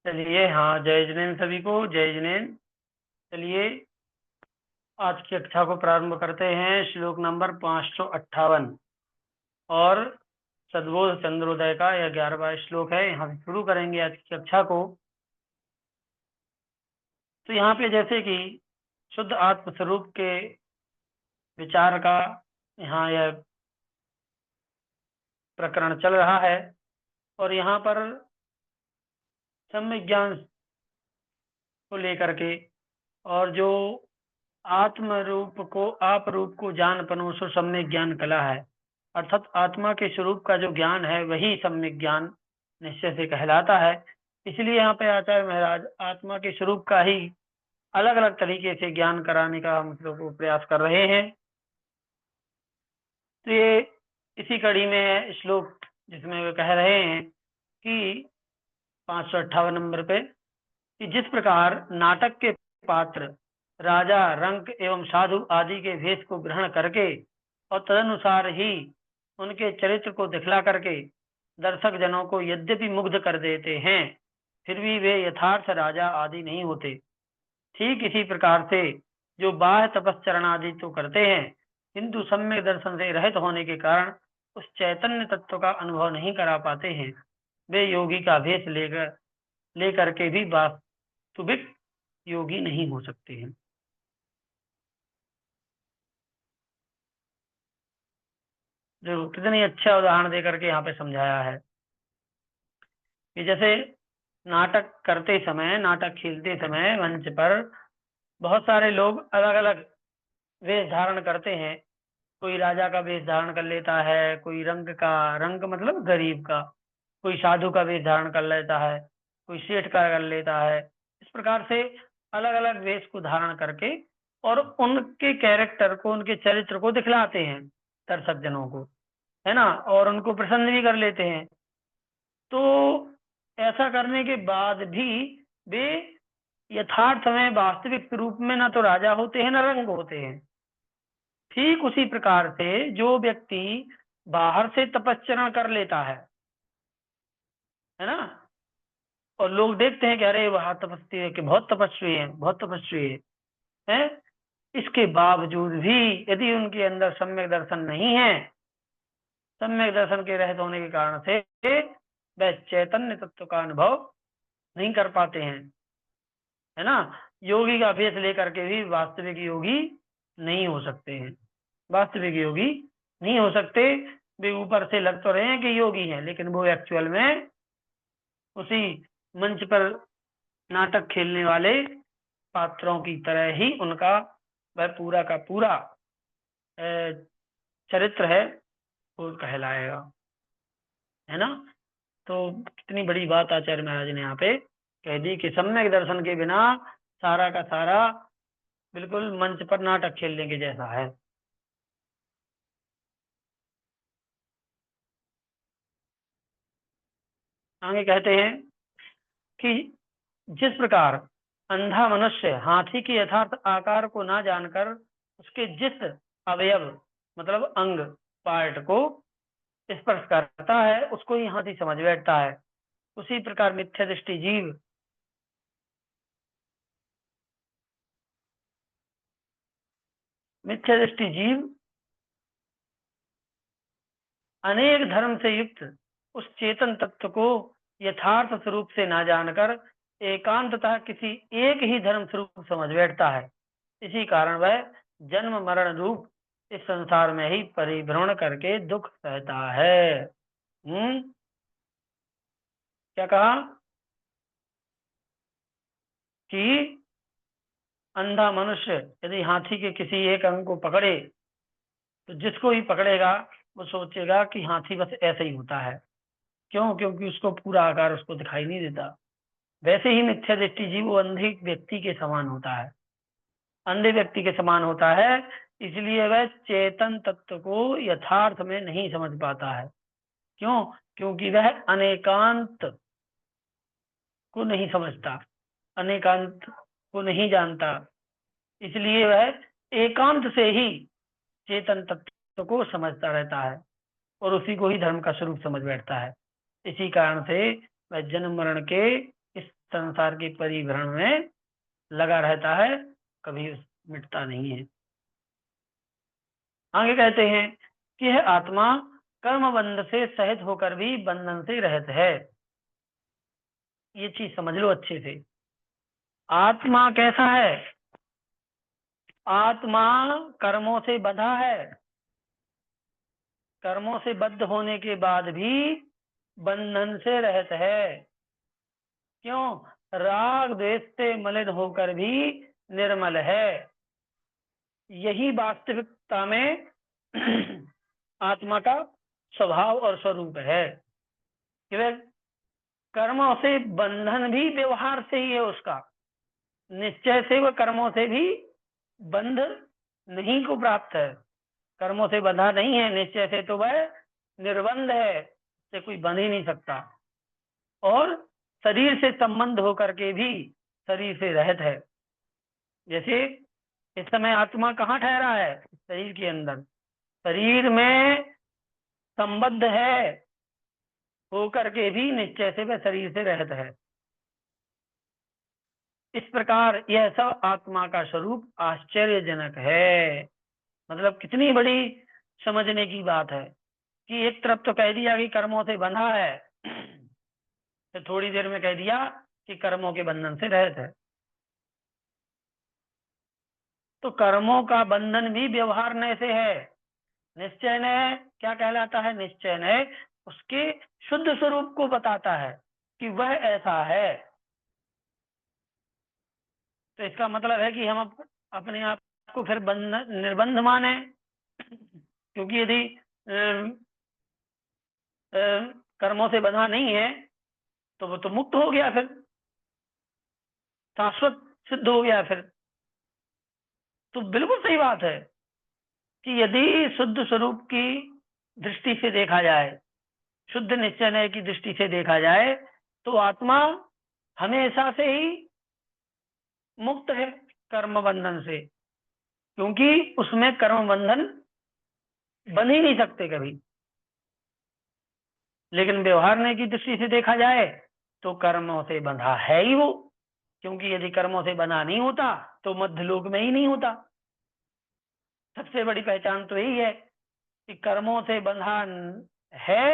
चलिए, हाँ, जय जिनेन्द्र सभी को, जय जिनेन्द्र। चलिए, आज की कक्षा को प्रारंभ करते हैं। श्लोक नंबर 558 और सद्बोध चंद्रोदय का यह 11वां श्लोक है। यहाँ से शुरू करेंगे आज की कक्षा को। तो यहाँ पे जैसे कि शुद्ध आत्म स्वरूप के विचार का यहाँ यह प्रकरण चल रहा है, और यहाँ पर सम्यक ज्ञान को लेकर के, और जो आत्म रूप को आप रूप को जान पनोसो सम्यक ज्ञान कला है, अर्थात आत्मा के स्वरूप का जो ज्ञान है वही सम्यक ज्ञान निश्चय से कहलाता है। इसलिए यहाँ पे आचार्य महाराज आत्मा के स्वरूप का ही अलग अलग तरीके से ज्ञान कराने का हम लोग को प्रयास कर रहे हैं। तो ये इसी कड़ी में श्लोक जिसमें वे कह रहे हैं कि 558 नंबर पे कि जिस प्रकार नाटक के पात्र राजा, रंक एवं साधु आदि के भेष को ग्रहण करके और तदनुसार ही उनके चरित्र को दिखला करके दर्शक जनों को यद्यपि मुग्ध कर देते हैं, फिर भी वे यथार्थ राजा आदि नहीं होते। ठीक इसी प्रकार से जो बाह्य तपस्चरण आदि तो करते हैं, किंतु सम्यक दर्शन से रहित होने के कारण उस चैतन्य तत्व का अनुभव नहीं करा पाते हैं, वे योगी का भेष लेकर के भी वास्तविक योगी नहीं हो सकते हैं। जो कितनी अच्छा उदाहरण देकर के यहाँ पे समझाया है कि जैसे नाटक करते समय, नाटक खेलते समय मंच पर बहुत सारे लोग अलग अलग वेश धारण करते हैं। कोई राजा का वेश धारण कर लेता है, कोई रंग मतलब गरीब का, कोई साधु का वेश धारण कर लेता है, कोई सेठ का कर लेता है। इस प्रकार से अलग अलग वेश को धारण करके और उनके कैरेक्टर को, उनके चरित्र को दिखलाते हैं दर्शक जनों को, है ना, और उनको प्रसन्न भी कर लेते हैं। तो ऐसा करने के बाद भी वे यथार्थ में वास्तविक रूप में ना तो राजा होते हैं, ना रंग होते हैं। ठीक उसी प्रकार से जो व्यक्ति बाहर से तपस्या कर लेता है ना, और लोग देखते हैं कि अरे वह तपस्वी है, कि बहुत तपस्वी है, बहुत तपस्वी है, इसके बावजूद भी यदि उनके अंदर सम्यक दर्शन नहीं है, सम्यक दर्शन के रहित होने के कारण से वह चैतन्य तत्व का अनुभव नहीं कर पाते हैं, है ना। योगी का भेष लेकर के भी वास्तविक योगी नहीं हो सकते हैं, वास्तविक योगी नहीं हो सकते। वे ऊपर से लग तो रहे हैं कि योगी हैं, लेकिन वो एक्चुअल में उसी मंच पर नाटक खेलने वाले पात्रों की तरह ही उनका वह पूरा का पूरा चरित्र है वो कहलाएगा, है ना। तो कितनी बड़ी बात आचार्य महाराज ने यहाँ पे कह दी कि सम्यक दर्शन के बिना सारा का सारा बिल्कुल मंच पर नाटक खेलने के जैसा है। आगे कहते हैं कि जिस प्रकार अंधा मनुष्य हाथी के यथार्थ आकार को ना जानकर उसके जिस अवयव मतलब अंग पार्ट को स्पर्श करता है उसको ही हाथी समझ बैठता है, उसी प्रकार मिथ्या दृष्टि जीव अनेक धर्म से युक्त उस चेतन तत्व को यथार्थ स्वरूप से ना जानकर एकांततः किसी एक ही धर्म स्वरूप समझ बैठता है। इसी कारण वह जन्म मरण रूप इस संसार में ही परिभ्रमण करके दुख सहता है। क्या कहा कि अंधा मनुष्य यदि हाथी के किसी एक अंग को पकड़े तो जिसको ही पकड़ेगा वो सोचेगा कि हाथी बस ऐसे ही होता है। क्यों? क्योंकि उसको पूरा आकार उसको दिखाई नहीं देता। वैसे ही मिथ्या दृष्टि जीव वो अंधे व्यक्ति के समान होता है, अंधे व्यक्ति के समान होता है, इसलिए वह चेतन तत्व को यथार्थ में नहीं समझ पाता है। क्यों? क्योंकि वह अनेकांत को नहीं समझता, अनेकांत को नहीं जानता, इसलिए वह एकांत से ही चेतन तत्व को समझता रहता है और उसी को ही धर्म का स्वरूप समझ बैठता है। इसी कारण से वह जन्म मरण के इस संसार के परिभ्रमण में लगा रहता है, कभी मिटता नहीं है। आगे कहते हैं कि यह आत्मा कर्म बंध से सहित होकर भी बंधन से रहित है। ये चीज समझ लो अच्छे से। आत्मा कैसा है? आत्मा कर्मों से बंधा है, कर्मों से बद्ध होने के बाद भी बंधन से रहित है। क्यों? राग द्वेष से मलिन होकर भी निर्मल है। यही वास्तविकता में आत्मा का स्वभाव और स्वरूप है कि वह कर्मों से बंधन भी व्यवहार से ही है उसका, निश्चय से वह कर्मों से भी बंध नहीं को प्राप्त है, कर्मों से बंधा नहीं है, निश्चय से तो वह निर्बंध है, से कोई बंध ही नहीं सकता। और शरीर से संबंध होकर के भी शरीर से रहित है। जैसे इस समय आत्मा कहाँ ठहरा है? शरीर के अंदर, शरीर में संबद्ध है होकर के भी निश्चय से वह शरीर से रहित है। इस प्रकार यह सब आत्मा का स्वरूप आश्चर्यजनक है। मतलब कितनी बड़ी समझने की बात है कि एक तरफ तो कह दिया कि कर्मों से बंधा है, तो थोड़ी देर में कह दिया कि कर्मों के बंधन से रहित है। तो कर्मों का बंधन भी व्यवहार नय से है। निश्चय नय क्या कहलाता है? निश्चय नय उसके शुद्ध स्वरूप को बताता है कि वह ऐसा है। तो इसका मतलब है कि हम अपने आप को फिर बंधन निर्बंध माने, क्योंकि यदि कर्मों से बंधा नहीं है तो वो तो मुक्त हो गया, फिर शाश्वत सिद्ध हो गया। फिर तो बिल्कुल सही बात है कि यदि शुद्ध स्वरूप की दृष्टि से देखा जाए, शुद्ध निश्चय की दृष्टि से देखा जाए, तो आत्मा हमेशा से ही मुक्त है कर्म बंधन से, क्योंकि उसमें कर्म बंधन बन ही नहीं सकते कभी। लेकिन व्यवहार की दृष्टि से देखा जाए तो कर्मों से बंधा है ही वो, क्योंकि यदि कर्मों से बंधा नहीं होता तो मध्य लोक में ही नहीं होता। सबसे बड़ी पहचान तो यही है कि कर्मों से बंधा है,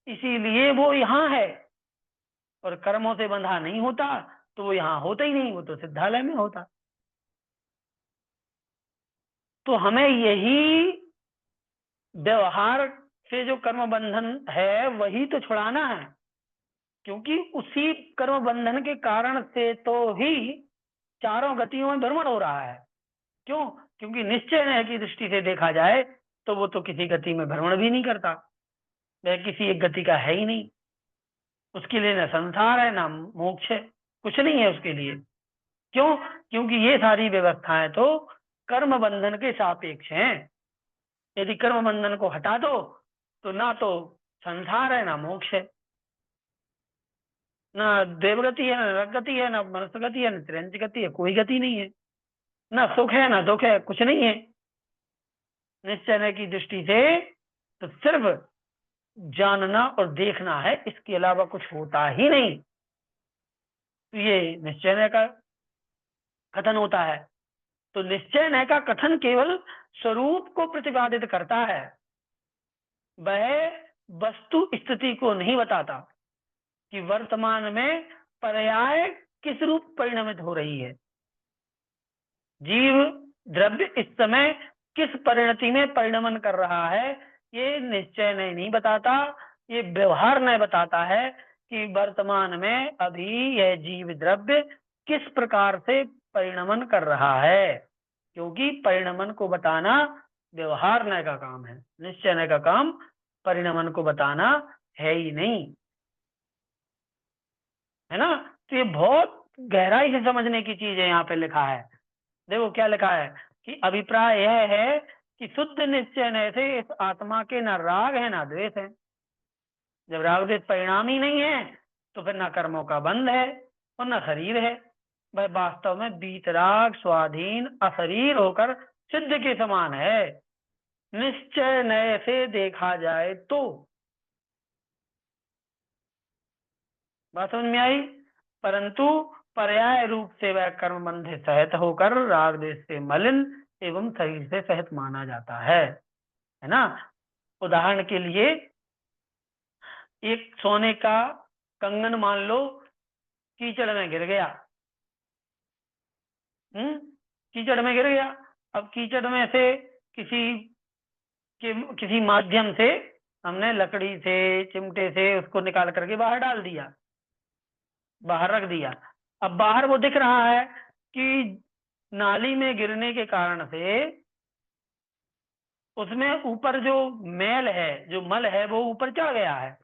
इसीलिए वो यहाँ है, और कर्मों से बंधा नहीं होता तो वो यहाँ होता ही नहीं, वो तो सिद्धालय में होता। तो हमें यही व्यवहार से जो कर्म बंधन है वही तो छुड़ाना है, क्योंकि उसी कर्म बंधन के कारण से तो ही चारों गतियों में भ्रमण हो रहा है। क्यों? क्योंकि निश्चय की दृष्टि से देखा जाए तो वो तो किसी गति में भ्रमण भी नहीं करता, वह किसी एक गति का है ही नहीं, उसके लिए न संसार है न मोक्ष है, कुछ नहीं है उसके लिए। क्यों? क्योंकि ये सारी व्यवस्थाएं तो कर्म बंधन के सापेक्ष हैं। यदि कर्म बंधन को हटा दो तो ना तो संसार है ना मोक्ष है, ना देवगति है, ना नरकगति है, ना मनुष्य गति है, ना त्रियंच गति है, कोई गति नहीं है, ना सुख है ना दुख है, कुछ नहीं है। निश्चय की दृष्टि से तो सिर्फ जानना और देखना है, इसके अलावा कुछ होता ही नहीं। तो ये निश्चय का कथन होता है। तो निश्चय का कथन केवल स्वरूप को प्रतिपादित करता है, वह वस्तु स्थिति को नहीं बताता कि वर्तमान में पर्याय किस रूप परिणमित हो रही है। जीव द्रव्य इस समय किस परिणति में परिणमन कर रहा है, ये निश्चय नहीं बताता, ये व्यवहार नहीं बताता है कि वर्तमान में अभी यह जीव द्रव्य किस प्रकार से परिणमन कर रहा है, क्योंकि परिणमन को बताना व्यवहार नय का काम है, निश्चय नय का काम परिणमन को बताना है ही नहीं, है ना। तो ये बहुत गहराई से समझने की चीज है। यहाँ पे लिखा है, देखो क्या लिखा है कि अभिप्राय यह है कि शुद्ध निश्चय से इस आत्मा के न राग है ना द्वेष है। जब राग द्वेष परिणाम ही नहीं है तो फिर ना कर्मों का बंध है और न शरीर है, वह वास्तव में बीतराग स्वाधीन अशरीर होकर सिद्ध के समान है। निश्चय नय से देखा जाए तो बात समझ में आई। परंतु पर्याय रूप से वह कर्म बंध से सहित होकर राग देश से मलिन एवं शरीर से सहित माना जाता है ना। उदाहरण के लिए एक सोने का कंगन मान लो कीचड़ में गिर गया, कीचड़ में गिर गया। अब कीचड़ में से किसी माध्यम से हमने लकड़ी से चिमटे से उसको निकाल करके बाहर डाल दिया, बाहर रख दिया। अब बाहर वो दिख रहा है कि नाली में गिरने के कारण से उसमें ऊपर जो मैल है, जो मल है, वो ऊपर चढ़ गया है।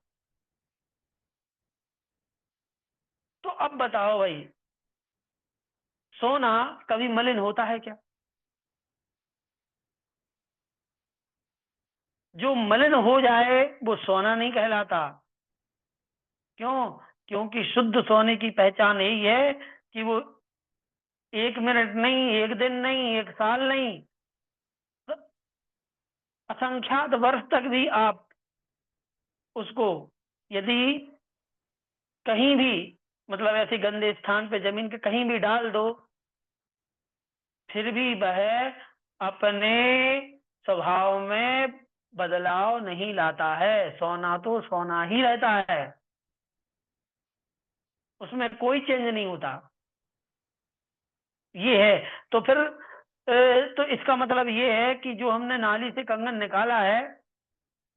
तो अब बताओ भाई, सोना कभी मलिन होता है क्या? जो मलिन हो जाए वो सोना नहीं कहलाता। क्यों? क्योंकि शुद्ध सोने की पहचान यही है कि वो 1 मिनट नहीं, 1 दिन नहीं, 1 साल नहीं, असंख्यात वर्ष तक भी आप उसको यदि कहीं भी, मतलब ऐसे गंदे स्थान पे जमीन के कहीं भी डाल दो, फिर भी वह अपने स्वभाव में बदलाव नहीं लाता है। सोना तो सोना ही रहता है, उसमें कोई चेंज नहीं होता। ये है। तो फिर तो इसका मतलब ये है कि जो हमने नाली से कंगन निकाला है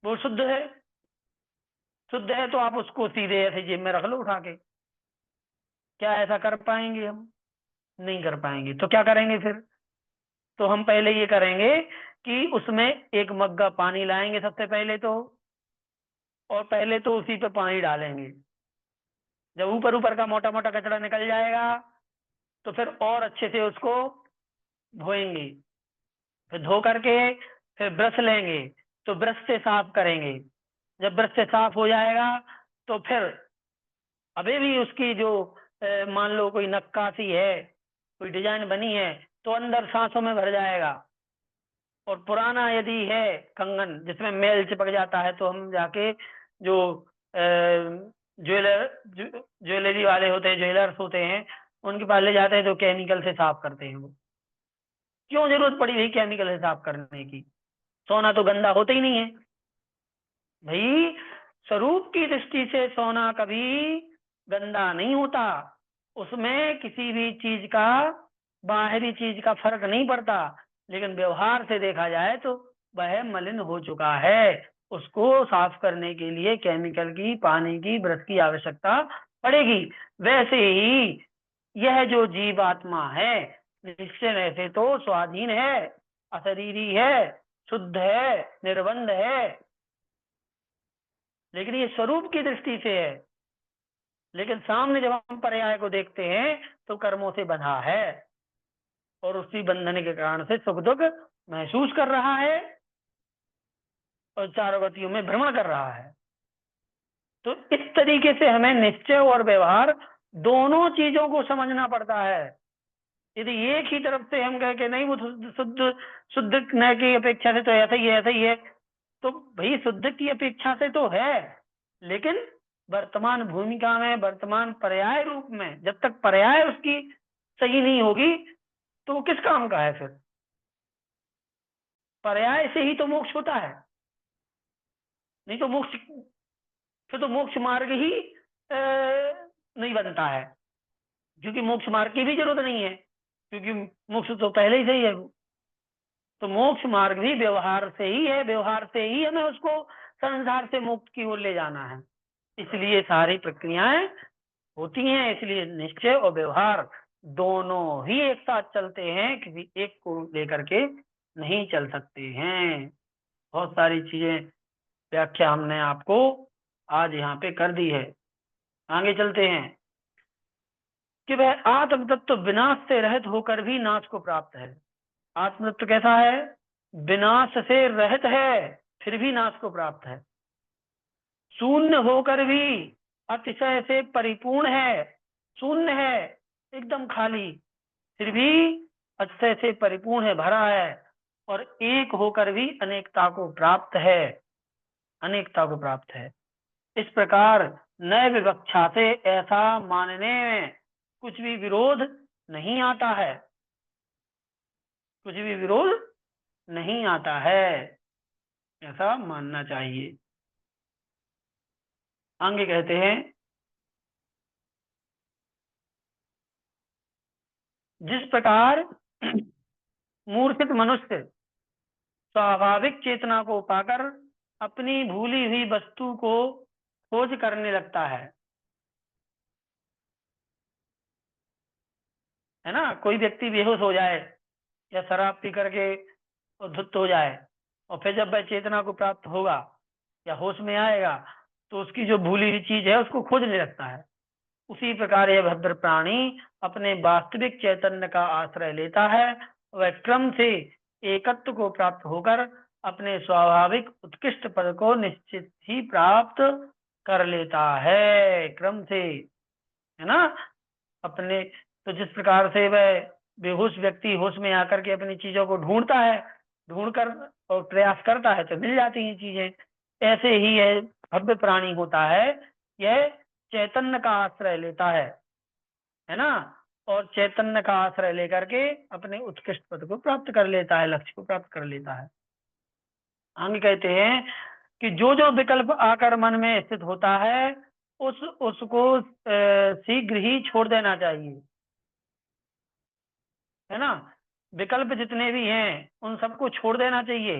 वो शुद्ध है। शुद्ध है तो आप उसको सीधे ऐसे जेब में रख लो उठा के। क्या ऐसा कर पाएंगे हम? नहीं कर पाएंगे। तो क्या करेंगे फिर? तो हम पहले ये करेंगे कि उसमें एक मग्गा पानी लाएंगे सबसे पहले तो, और पहले तो उसी पे पानी डालेंगे। जब ऊपर ऊपर का मोटा मोटा कचरा निकल जाएगा तो फिर और अच्छे से उसको धोएंगे। फिर धो करके फिर ब्रश लेंगे, तो ब्रश से साफ करेंगे। जब ब्रश से साफ हो जाएगा तो फिर अभी भी उसकी जो मान लो कोई नक्काशी है, कोई डिजाइन बनी है, तो अंदर सांसों में भर जाएगा। और पुराना यदि है कंगन जिसमें मैल चिपक जाता है, तो हम जाके जो ज्वेलरी वाले होते हैं, ज्वेलर्स होते हैं, उनके पास ले जाते हैं, तो केमिकल से साफ करते हैं वो। क्यों जरूरत पड़ी भाई केमिकल से साफ करने की? सोना तो गंदा होता ही नहीं है भाई। स्वरूप की दृष्टि से सोना कभी गंदा नहीं होता। उसमें किसी भी चीज का, बाहरी चीज का फर्क नहीं पड़ता। लेकिन व्यवहार से देखा जाए तो वह मलिन हो चुका है। उसको साफ करने के लिए केमिकल की, पानी की, ब्रश की आवश्यकता पड़ेगी। वैसे ही यह जो जीवात्मा है, निश्चय वैसे तो स्वाधीन है, अशरीरी है, शुद्ध है, निर्बंध है, लेकिन ये स्वरूप की दृष्टि से है। लेकिन सामने जब हम पर्याय को देखते हैं तो कर्मों से बंधा है, और उसी बंधन के कारण से सुख दुख महसूस कर रहा है और चारों गतियों में भ्रमण कर रहा है। तो इस तरीके से हमें निश्चय और व्यवहार दोनों चीजों को समझना पड़ता है। यदि एक ही तरफ से हम कह के नहीं वो शुद्ध शुद्ध न की अपेक्षा से तो ऐसा ही है, ऐसा ही है, तो भाई शुद्ध की अपेक्षा से तो है, लेकिन वर्तमान भूमिका में, वर्तमान पर्याय रूप में, जब तक पर्याय उसकी सही नहीं होगी तो वो किस काम का है? फिर पर्याय से ही तो मोक्ष होता है। नहीं तो मोक्ष, फिर तो मोक्ष मार्ग ही नहीं बनता है, क्योंकि मोक्ष मार्ग की भी जरूरत नहीं है, क्योंकि मोक्ष तो पहले ही सही है। तो मोक्ष मार्ग भी व्यवहार से ही है, व्यवहार से ही हमें उसको संसार से मुक्त की ओर ले जाना है। इसलिए सारी प्रक्रियाएं होती हैं। इसलिए निश्चय और व्यवहार दोनों ही एक साथ चलते हैं, किसी एक को लेकर के नहीं चल सकते हैं। बहुत सारी चीजें व्याख्या हमने आपको आज यहाँ पे कर दी है। आगे चलते हैं कि वह आत्म तत्व विनाश से रहित होकर भी नाश को प्राप्त है। आत्म तत्व कैसा है? विनाश से रहित है, फिर भी नाश को प्राप्त है। शून्य होकर भी अतिशय से परिपूर्ण है, शून्य है, एकदम खाली, फिर भी अतिशय से परिपूर्ण है, भरा है। और एक होकर भी अनेकता को प्राप्त है, अनेकता को प्राप्त है। इस प्रकार नए विवक्षा से ऐसा मानने में कुछ भी विरोध नहीं आता है, कुछ भी विरोध नहीं आता है, ऐसा मानना चाहिए। आगे कहते हैं, जिस प्रकार मूर्छित मनुष्य स्वाभाविक चेतना को पाकर अपनी भूली हुई वस्तु को खोज करने लगता है ना। कोई व्यक्ति बेहोश हो जाए या शराब पी करके धुत हो जाए, और फिर जब वह चेतना को प्राप्त होगा या होश में आएगा तो उसकी जो भूली हुई चीज है उसको खोजने लगता है। उसी प्रकार यह भद्र प्राणी अपने वास्तविक चैतन्य का आश्रय लेता है, वह क्रम से एकत्व को प्राप्त होकर अपने स्वाभाविक उत्कृष्ट पद को निश्चित ही प्राप्त कर लेता है, क्रम से, है ना। अपने, तो जिस प्रकार से वह बेहोश व्यक्ति होश में आकर के अपनी चीजों को ढूंढता है, ढूंढकर और प्रयास करता है तो मिल जाती हैं चीजें, ऐसे ही यह भव्य प्राणी होता है, यह चैतन्य का आश्रय लेता है ना, और चैतन्य का आश्रय लेकर के अपने उत्कृष्ट पद को प्राप्त कर लेता है, लक्ष्य को प्राप्त कर लेता है। आगे कहते हैं कि जो जो विकल्प आकर मन में स्थित होता है उसको शीघ्र ही छोड़ देना चाहिए, है ना। विकल्प जितने भी हैं उन सबको छोड़ देना चाहिए।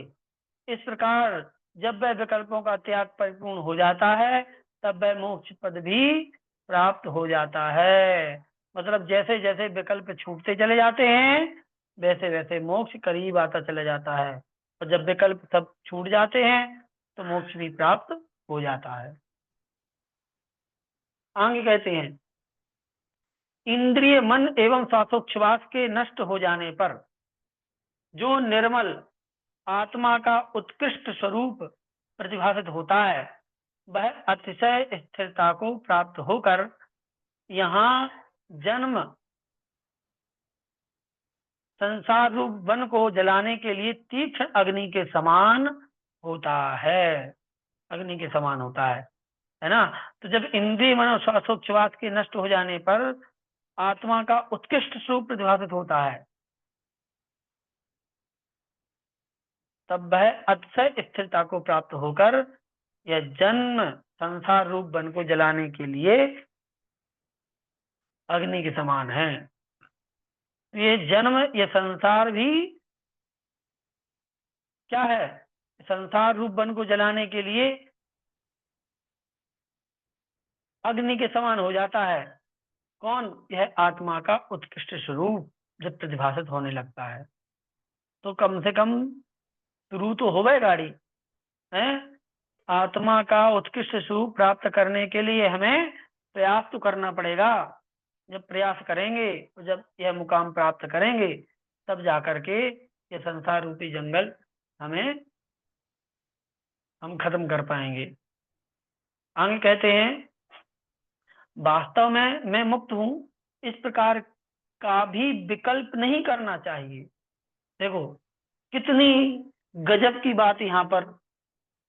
इस प्रकार जब वह विकल्पों का त्याग परिपूर्ण हो जाता है तब वह मोक्ष पद भी प्राप्त हो जाता है। मतलब जैसे जैसे विकल्प छूटते चले जाते हैं वैसे वैसे मोक्ष करीब आता चला जाता है, और जब विकल्प सब छूट जाते हैं तो मोक्ष भी प्राप्त हो जाता है। आगे कहते हैं, इंद्रिय मन एवं श्वासोच्छ्वास के नष्ट हो जाने पर जो निर्मल आत्मा का उत्कृष्ट स्वरूप प्रतिभासित होता है वह अतिशय स्थिरता को प्राप्त होकर यहाँ जन्म संसार रूप वन को जलाने के लिए तीक्ष्ण अग्नि के समान होता है, अग्नि के समान होता है ना। तो जब इंद्रिय मन और श्वासोच्छ्वास के नष्ट हो जाने पर आत्मा का उत्कृष्ट स्वरूप प्रतिभासित होता है, तब वह अतिशय स्थिरता को प्राप्त होकर यह जन्म संसार रूप वन को जलाने के लिए अग्नि के समान है। ये जन्म, ये संसार भी क्या है, संसार रूप वन को जलाने के लिए अग्नि के समान हो जाता है। कौन? यह आत्मा का उत्कृष्ट स्वरूप जब प्रतिभाषित होने लगता है तो कम से कम शुरू तो हो गए गाड़ी है। आत्मा का उत्कृष्ट स्वरूप प्राप्त करने के लिए हमें प्रयास तो करना पड़ेगा। जब प्रयास करेंगे तो जब यह मुकाम प्राप्त करेंगे तब जाकर के ये संसार रूपी जंगल हम खत्म कर पाएंगे। आगे कहते हैं, वास्तव में मैं मुक्त हूं इस प्रकार का भी विकल्प नहीं करना चाहिए। देखो कितनी गजब की बात यहाँ पर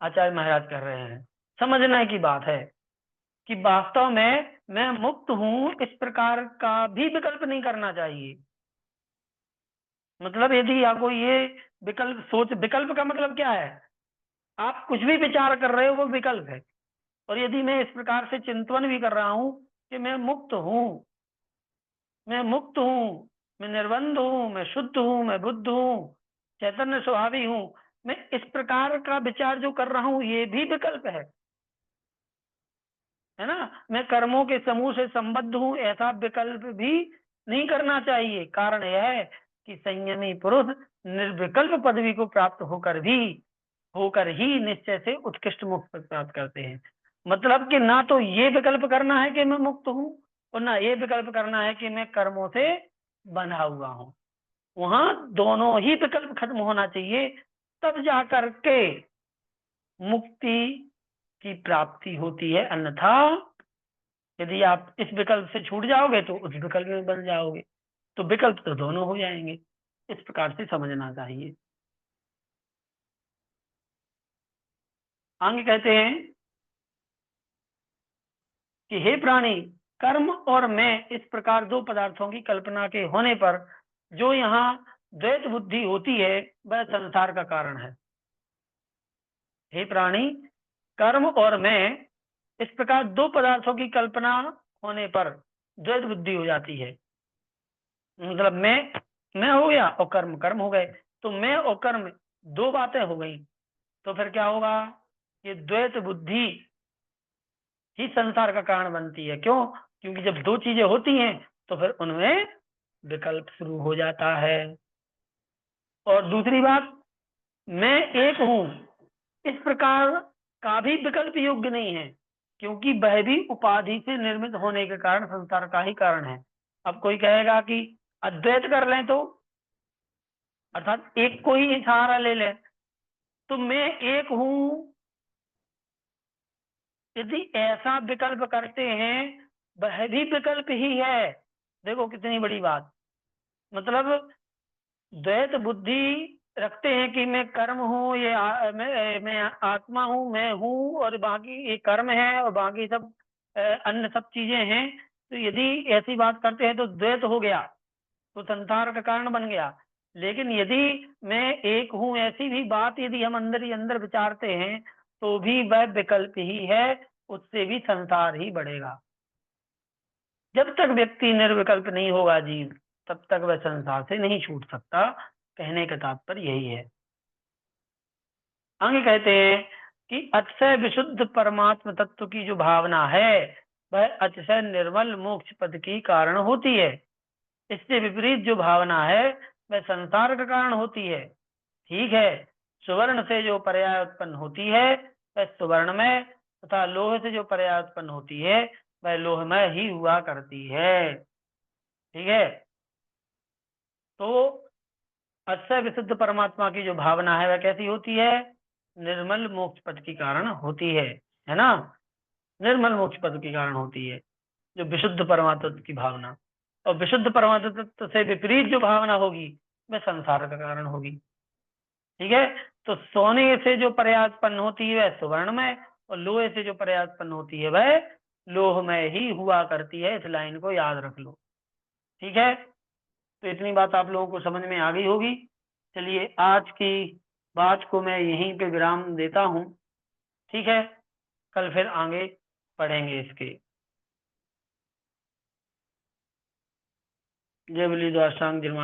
आचार्य महाराज कर रहे हैं। समझने की बात है कि वास्तव में मैं मुक्त हूं इस प्रकार का भी विकल्प नहीं करना चाहिए। मतलब यदि आपको ये विकल्प का मतलब क्या है, आप कुछ भी विचार कर रहे हो वो विकल्प है। और यदि मैं इस प्रकार से चिंतन भी कर रहा हूं कि मैं मुक्त हूं, मैं मुक्त हूं, मैं निर्बंध हूं, मैं शुद्ध हूं, मैं बुद्ध हूं, चैतन्य स्वभावी हूं, मैं इस प्रकार का विचार जो कर रहा हूं ये भी विकल्प है ना। मैं कर्मों के समूह से संबद्ध हूं ऐसा विकल्प भी नहीं करना चाहिए। कारण यह है कि संयमी पुरुष निर्विकल्प पदवी को प्राप्त होकर ही निश्चय से उत्कृष्ट मुक्त पद प्राप्त करते हैं। मतलब कि ना तो ये विकल्प करना है कि मैं मुक्त हूं और ना ये विकल्प करना है कि मैं कर्मों से बंधा हुआ हूं। वहां दोनों ही विकल्प खत्म होना चाहिए, तब जाकर के मुक्ति की प्राप्ति होती है। अन्यथा यदि आप इस विकल्प से छूट जाओगे तो उस विकल्प में बन जाओगे। तो विकल्प तो दोनों हो जाएंगे, इस प्रकार से समझना चाहिए। आगे कहते हैं, कि हे प्राणी, कर्म और मैं इस प्रकार दो पदार्थों की कल्पना के होने पर जो यहाँ द्वैत बुद्धि होती है वह संसार का कारण है। हे प्राणी, कर्म और मैं इस प्रकार दो पदार्थों की कल्पना होने पर द्वैत बुद्धि हो जाती है। मतलब मैं हो गया और कर्म कर्म हो गए, तो मैं और कर्म दो बातें हो गई, तो फिर क्या होगा? ये द्वैत बुद्धि ही संसार का कारण बनती है। क्यों? क्योंकि जब दो चीजें होती हैं तो फिर उनमें विकल्प शुरू हो जाता है। और दूसरी बात, मैं एक हूं इस प्रकार का भी विकल्प योग्य नहीं है, क्योंकि वह भी उपाधि से निर्मित होने के कारण संसार का ही कारण है। अब कोई कहेगा कि अद्वैत कर लें, तो अर्थात एक को ही सहारा ले लें, तो मैं एक हूं यदि ऐसा विकल्प करते हैं, वह भी विकल्प ही है। देखो कितनी बड़ी बात। मतलब द्वैत बुद्धि रखते हैं कि मैं कर्म हूँ, मैं आत्मा हूँ, मैं हूँ, और बाकी ये कर्म है और बाकी सब अन्य सब चीजें हैं। तो यदि ऐसी बात करते हैं तो द्वैत हो गया, तो संसार का कारण बन गया। लेकिन यदि मैं एक हूँ ऐसी भी बात यदि हम अंदर ही अंदर विचारते हैं, तो भी वह विकल्प ही है, उससे भी संसार ही बढ़ेगा। जब तक व्यक्ति निर्विकल्प नहीं होगा जीव, तब तक वह संसार से नहीं छूट सकता। कहने का तात्पर्य यही है। आगे कहते हैं कि अतिशय विशुद्ध परमात्म तत्व की जो भावना है वह अतिशय निर्मल मोक्ष पद की कारण होती है। इससे विपरीत जो भावना है वह संसार का कारण होती है। ठीक है, सुवर्ण से जो पर्याय उत्पन्न होती है वह सुवर्णमय, तथा लोह से जो पर्याय उत्पन्न होती है वह लोहमय ही हुआ करती है। ठीक है, तो अक्षय विशुद्ध परमात्मा की जो भावना है वह कैसी होती है? निर्मल मोक्ष पद की कारण होती है ना? निर्मल मोक्ष पद की कारण होती है जो विशुद्ध परमात्मा की भावना। और विशुद्ध परमात्मा तत्व से विपरीत जो भावना होगी वह संसार का कारण होगी। ठीक है, तो सोने से जो पर्याय उत्पन्न होती है वह सुवर्णमय, और लोहे से जो पर्याय उत्पन्न होती है वह लोहमय ही हुआ करती है। इस लाइन को याद रख लो। ठीक है, तो इतनी बात आप लोगों को समझ में आ गई होगी। चलिए, आज की बात को मैं यहीं पे विराम देता हूँ। ठीक है, कल फिर आगे पढ़ेंगे इसके। जय बलि द्वार सांग